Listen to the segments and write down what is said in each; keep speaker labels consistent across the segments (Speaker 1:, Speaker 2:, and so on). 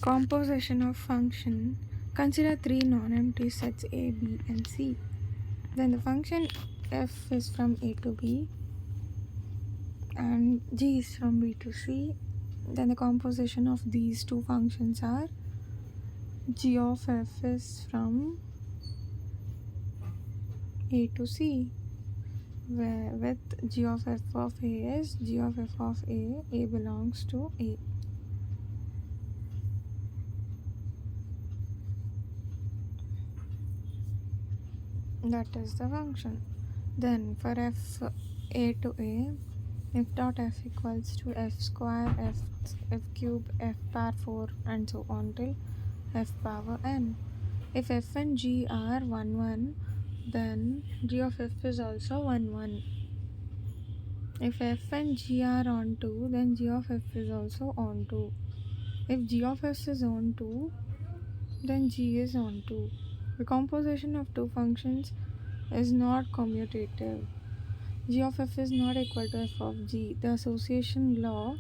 Speaker 1: Composition of function. Consider three non-empty sets A, B, and C. Then the function f is from A to B and g is from B to C. Then the composition of these two functions are g of f is from A to C, where with g of f of A is g of f of A belongs to A. That is the function. Then for f A to A, f dot f equals to f square, f cube, f power 4 and so on till f power n. If f and g are 1 1, then g of f is also 1 1. If f and g are on 2, then g of f is also on 2. If g of f is on 2, then g is on 2. The composition of two functions is not commutative. G of f is not equal to f of g. The association law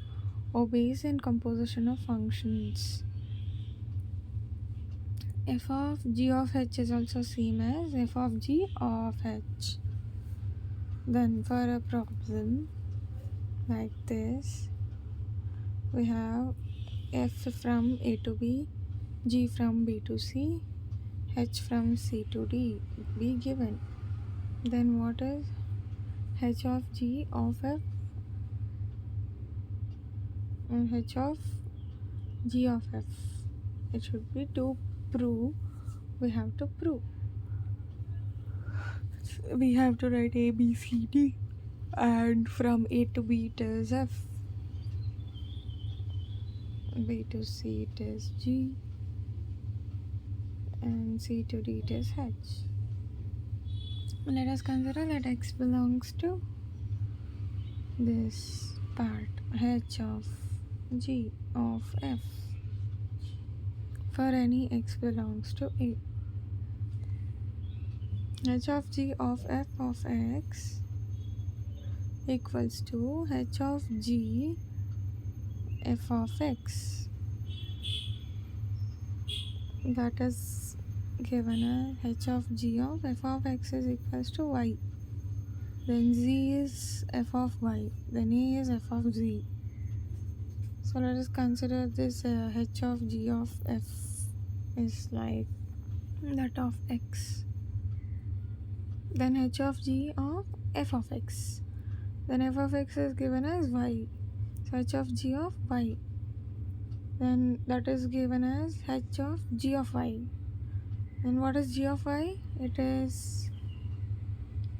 Speaker 1: obeys in composition of functions. F of g of h is also same as f of g of h. Then for a problem like this, we have f from A to B, g from B to C, h from C to D be given. Then what is h of g of f and h of g of f? It should be to prove. We have to prove. We have to write A, B, C, D, and from A to B it is F, B to C it is G, and C to D it is H. Let us consider that X belongs to this part, H of G of F, for any X belongs to A. H of G of F of X equals to H of G f of x. That is given as H of G of f of x is equals to y. Then Z is f of y. Then A is f of Z. So let us consider this H of G of f is like that of x. Then H of G of f of x. Then f of x is given as y. So H of G of y. Then that is given as H of G of y. And what is G of y? It is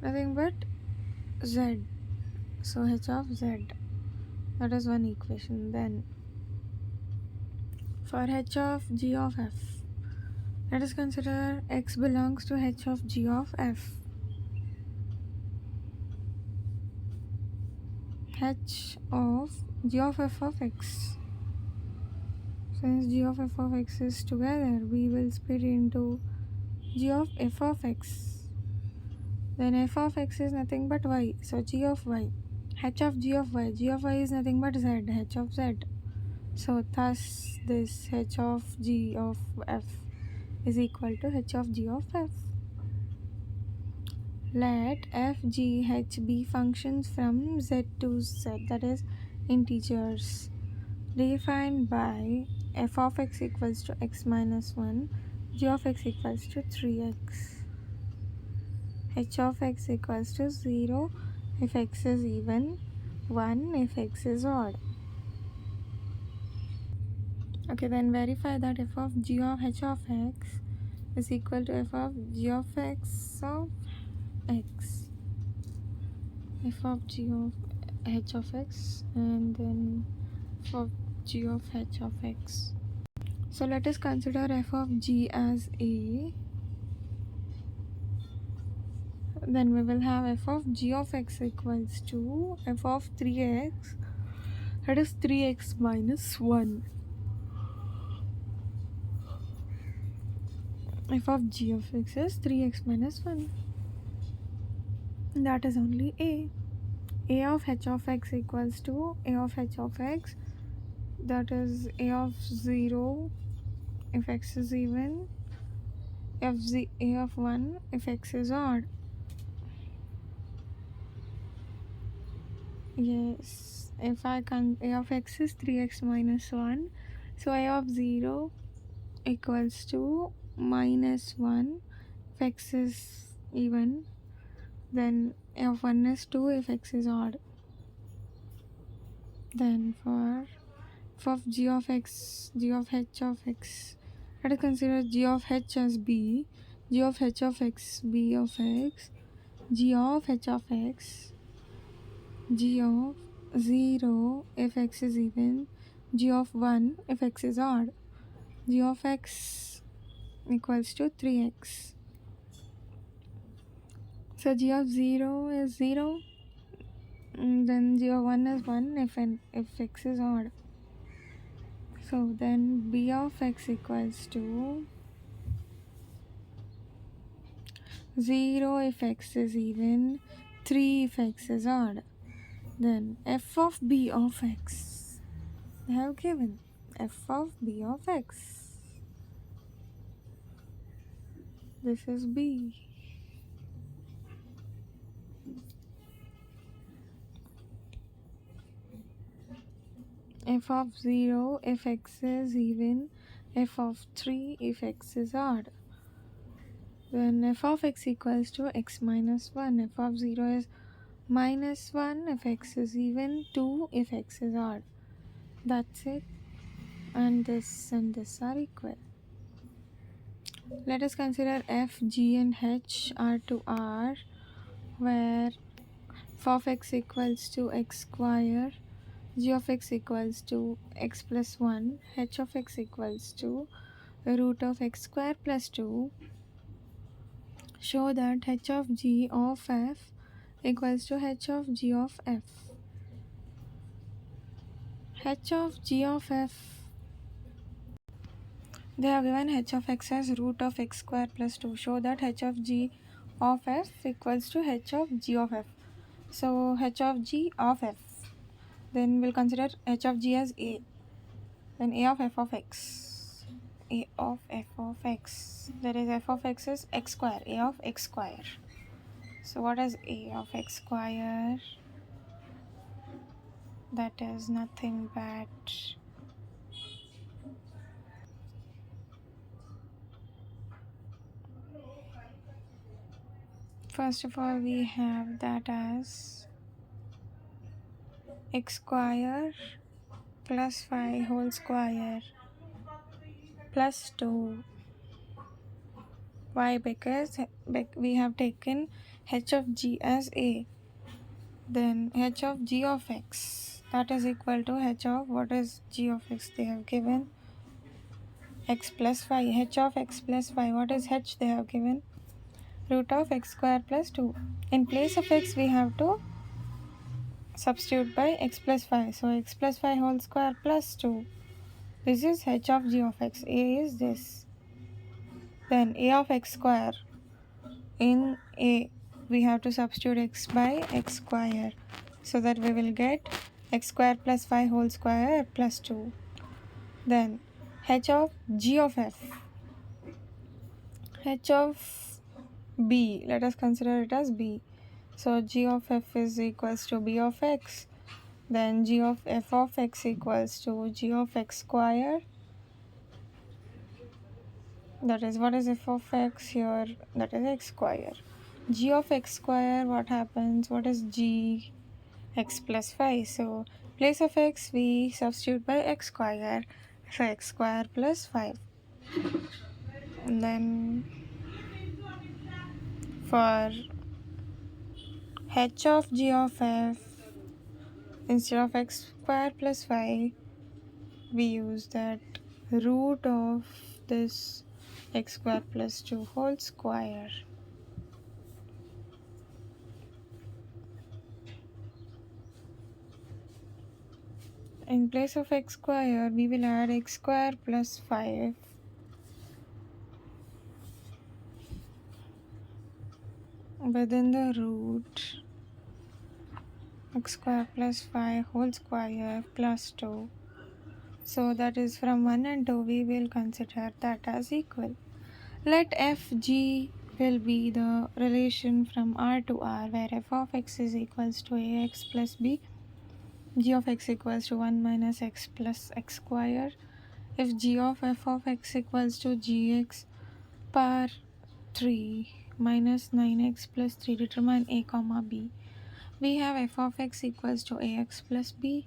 Speaker 1: nothing but z. So H of z. That is one equation. Then for H of G of f, let us consider x belongs to H of G of f. H of G of f of x. Since G of f of x is together, we will split into G of f of x. Then f of x is nothing but y. So G of y. H of G of y. G of y is nothing but z. H of z. So thus this H of G of f is equal to H of G of f. Let f, g, h be functions from z to z, that is integers, defined by f of x equals to x minus 1, g of x equals to 3x, h of x equals to 0 if x is even, 1 if x is odd. Okay, then verify that f of g of h of x is equal to f of g of x of x, f of g of h of x, and then f of g of h of x. So let us consider f of g as a. Then we will have f of g of x equals to f of 3x, that is 3x minus 1. F of g of x is 3x minus 1. That is only a. A of h of x equals to a of h of x, that is a of 0 if x is even, a of 1 if x is odd. Yes, if I can, a of x is 3x minus 1, so a of 0 equals to minus 1 if x is even, then a of 1 is 2 if x is odd. Then for f of g of x, g of h of x, let us consider g of h as b, g of h of x, b of x, g of h of x, g of 0 if x is even, g of 1 if x is odd. G of x equals to 3x. So g of 0 is 0, then g of 1 is 1 if x is odd. So then b of x equals to 0 if x is even, 3 if x is odd. Then f of b of x, they have given f of b of x. This is b. F of 0 if x is even, f of 3 if x is odd. Then f of x equals to x minus 1. F of 0 is minus 1 if x is even, 2 if x is odd. That's it. And this are equal. Let us consider f, g and h are to r, where f of x equals to x square, g of x equals to x plus 1, h of x equals to root of x square plus 2. Show that h of g of f equals to h of g of f. H of g of f, they have given h of x as root of x square plus 2. Show that h of g of f equals to h of g of f. So h of g of f, then we'll consider h of g as a, then a of f of x, a of f of x, that is f of x is x square, a of x square. So what is a of x square? That is nothing but first of all we have that as x square plus 5 whole square plus 2. Why? Because we have taken h of g as a, then h of g of x, that is equal to h of, what is g of x? They have given x plus 5, h of x plus 5, what is h? They have given root of x square plus 2. In place of x we have to substitute by x plus 5, so x plus 5 whole square plus 2. This is h of g of x. A is this. Then a of x square, in a we have to substitute x by x square, so that we will get x square plus 5 whole square plus 2. Then h of g of f, h of b, let us consider it as b. So g of f is equals to b of x, then g of f of x equals to g of x square, that is, what is f of x here? That is x square. G of x square, what happens? What is g? X plus 5. So place of x we substitute by x square, so x square plus 5. And then for h of g of f, instead of x square plus 5, we use that root of this x square plus 2 whole square. In place of x square, we will add x square plus 5. Within the root, x square plus 5 whole square plus 2. So that is from 1 and 2 we will consider that as equal. Let fg will be the relation from R to R where f of x is equals to ax plus b, g of x equals to 1 minus x plus x square. If g of f of x equals to gx power 3 minus 9x plus 3, determine a comma b. We have f of x equals to ax plus b,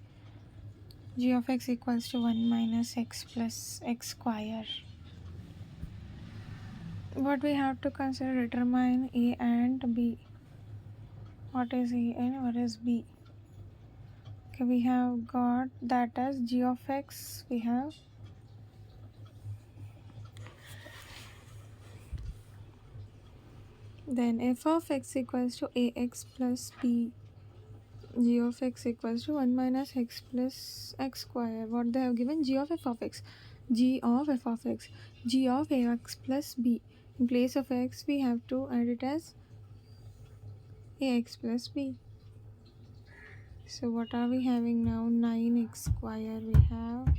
Speaker 1: g of x equals to 1 minus x plus x square. What we have to consider, determine a and b. What is a and what is b? Okay, we have got that as g of x. We have then f of x equals to ax plus b, g of x equals to 1 minus x plus x square. What they have given, g of f of x, g of f of x, g of ax plus b. In place of x we have to add it as ax plus b. So what are we having now? 9x square we have.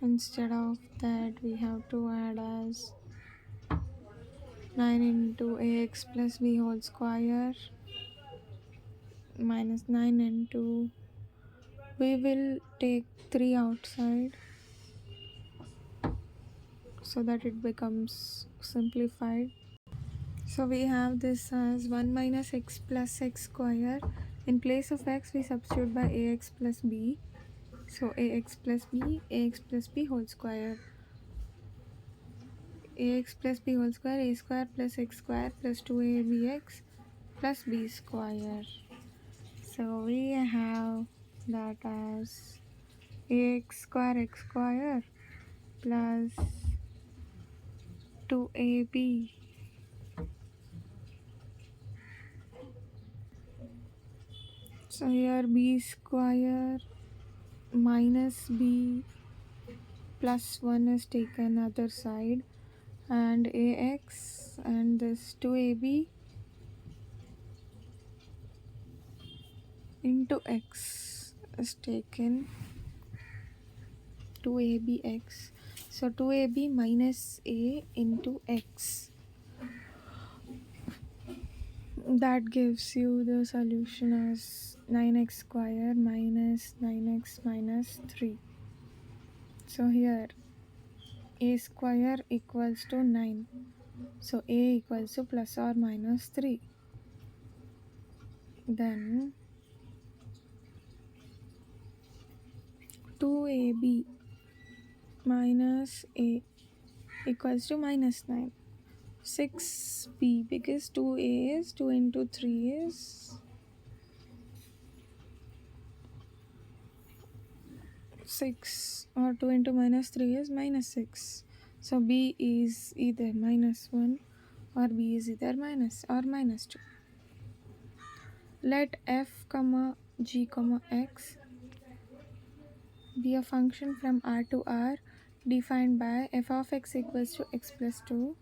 Speaker 1: Instead of that we have to add as 9 into ax plus b whole square minus 9 into, we will take 3 outside so that it becomes simplified. So we have this as 1 minus x plus x square. In place of x we substitute by ax plus b. So ax plus b whole square, ax plus b whole square, a square plus x square plus 2abx plus b square. So we have that as ax square plus 2ab so here b square minus b plus 1 is taken other side and ax and this 2ab into x is taken 2abx. So 2ab minus a into x, that gives you the solution as 9x square minus 9x minus 3. So here a square equals to 9, so a equals to plus or minus 3. Then 2ab minus a equals to minus 9. 6b, because 2a is 2 into 3 is 6, or 2 into minus 3 is minus 6. So b is either minus 1 or b is either minus or minus 2. Let f comma g comma x be a function from R to R defined by f of x equals to x plus 2,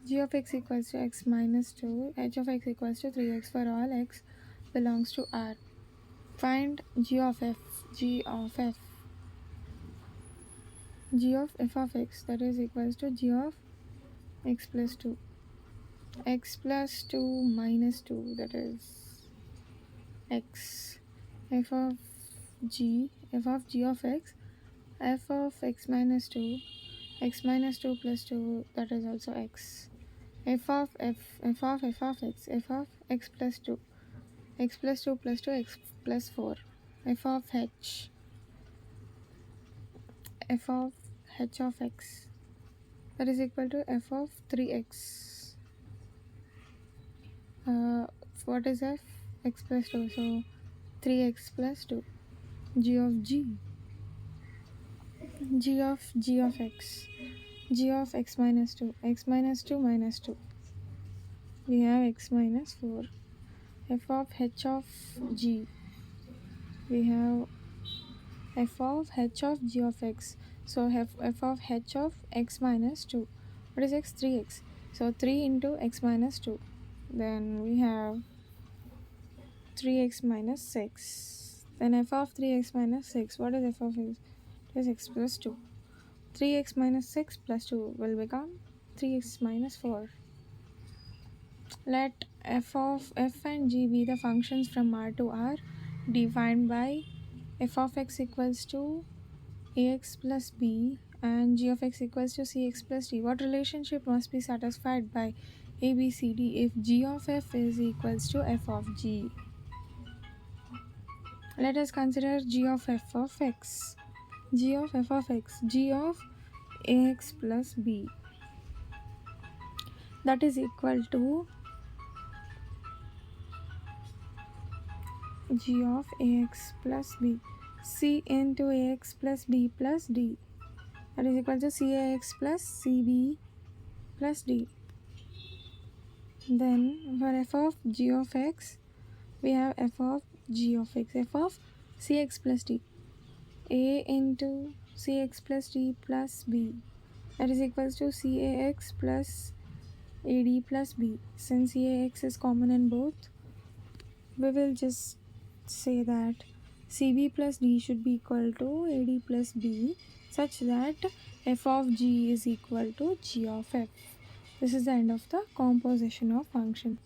Speaker 1: g of x equals to x minus 2, h of x equals to 3x for all x belongs to R. Find g of f, g of f, g of f of x, that is equals to g of x plus 2, x plus 2 minus 2, that is x, f of g of x, f of x minus 2, x minus 2 plus 2, that is also x, f of x, f of x plus 2, x plus 2 plus 2, x plus 4, f of h of x, that is equal to f of 3x. What is f? X plus 2, so 3x plus 2. G of x, g of x minus 2, x minus 2 minus 2, we have x minus 4. F of h of g, we have f of h of g of x, so f of h of x minus 2. What is x? 3x, so 3 into x minus 2, then we have 3x minus 6. Then f of 3x minus 6. What is f of x? It is x plus 2. 3x minus 6 plus 2 will become 3x minus 4. Let f of f and g be the functions from R to R defined by f of x equals to ax plus b and g of x equals to cx plus d. What relationship must be satisfied by a, b, c, d if g of f is equals to f of g? Let us consider g of f of x. G of f of x, g of ax plus b, that is equal to g of ax plus b, c into ax plus b plus d, that is equal to cax plus cb plus d. Then for f of g of x, we have f of g of x, f of cx plus d, a into cx plus d plus b, that is equals to cax plus ad plus b. Since ax is common in both, we will just say that cb plus d should be equal to ad plus b, such that f of g is equal to g of f. This is the end of the composition of functions.